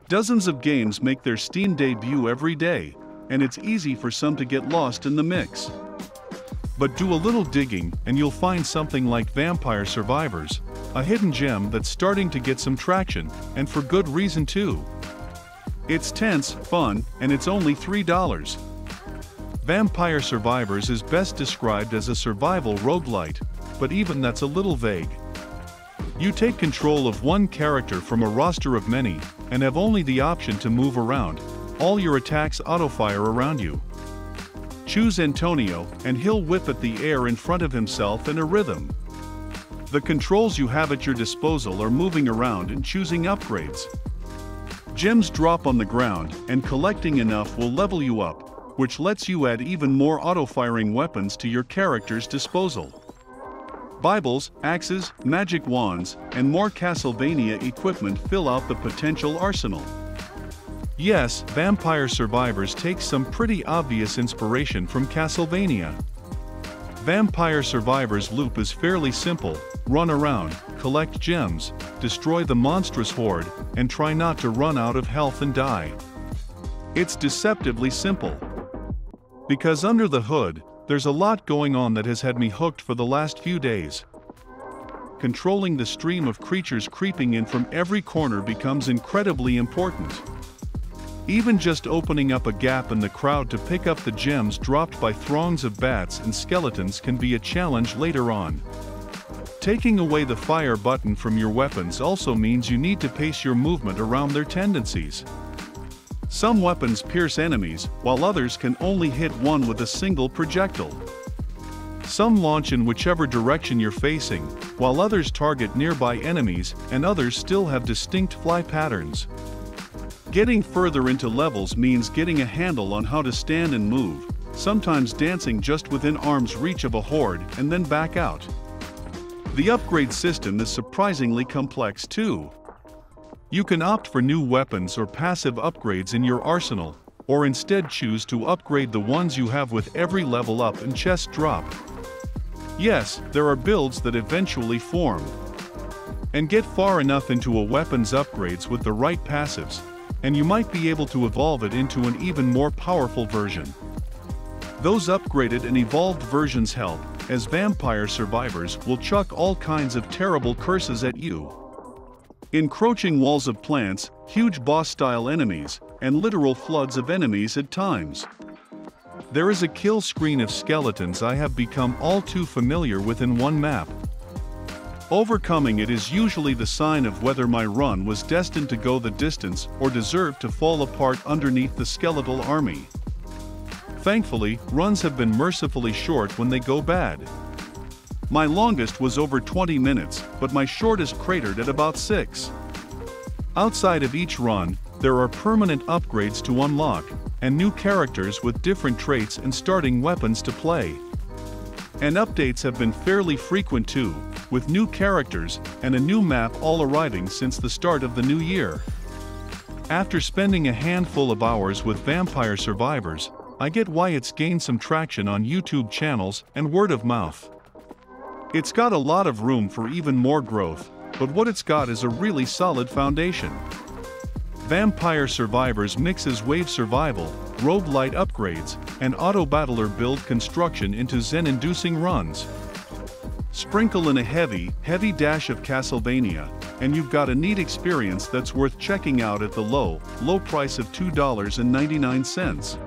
Dozens of games make their Steam debut every day, and it's easy for some to get lost in the mix. But do a little digging and you'll find something like Vampire Survivors, a hidden gem that's starting to get some traction, and for good reason too. It's tense, fun, and it's only $3. Vampire Survivors is best described as a survival roguelite, but even that's a little vague. You take control of one character from a roster of many, and have only the option to move around. All your attacks auto-fire around you. Choose Antonio, and he'll whip at the air in front of himself in a rhythm. The controls you have at your disposal are moving around and choosing upgrades. Gems drop on the ground, and collecting enough will level you up, which lets you add even more auto-firing weapons to your character's disposal. Bibles, axes, magic wands, and more Castlevania equipment fill out the potential arsenal. Yes, Vampire Survivors takes some pretty obvious inspiration from Castlevania. Vampire Survivors' loop is fairly simple: run around, collect gems, destroy the monstrous horde, and try not to run out of health and die. It's deceptively simple. Because under the hood, there's a lot going on that has had me hooked for the last few days. Controlling the stream of creatures creeping in from every corner becomes incredibly important. Even just opening up a gap in the crowd to pick up the gems dropped by throngs of bats and skeletons can be a challenge later on. Taking away the fire button from your weapons also means you need to pace your movement around their tendencies. Some weapons pierce enemies, while others can only hit one with a single projectile. Some launch in whichever direction you're facing, while others target nearby enemies, and others still have distinct fly patterns. Getting further into levels means getting a handle on how to stand and move, sometimes dancing just within arm's reach of a horde and then back out. The upgrade system is surprisingly complex too. You can opt for new weapons or passive upgrades in your arsenal, or instead choose to upgrade the ones you have with every level up and chest drop. Yes, there are builds that eventually form. And get far enough into a weapon's upgrades with the right passives, and you might be able to evolve it into an even more powerful version. Those upgraded and evolved versions help, as Vampire Survivors will chuck all kinds of terrible curses at you. Encroaching walls of plants, huge boss-style enemies, and literal floods of enemies at times. There is a kill screen of skeletons I have become all too familiar with in one map. Overcoming it is usually the sign of whether my run was destined to go the distance or deserved to fall apart underneath the skeletal army. Thankfully, runs have been mercifully short when they go bad. My longest was over 20 minutes, but my shortest cratered at about 6. Outside of each run, there are permanent upgrades to unlock, and new characters with different traits and starting weapons to play. And updates have been fairly frequent too, with new characters and a new map all arriving since the start of the new year. After spending a handful of hours with Vampire Survivors, I get why it's gained some traction on YouTube channels and word of mouth. It's got a lot of room for even more growth, but what it's got is a really solid foundation. Vampire Survivors mixes wave survival, roguelite upgrades, and auto-battler build construction into zen-inducing runs. Sprinkle in a heavy dash of Castlevania, and you've got a neat experience that's worth checking out at the low price of $2.99.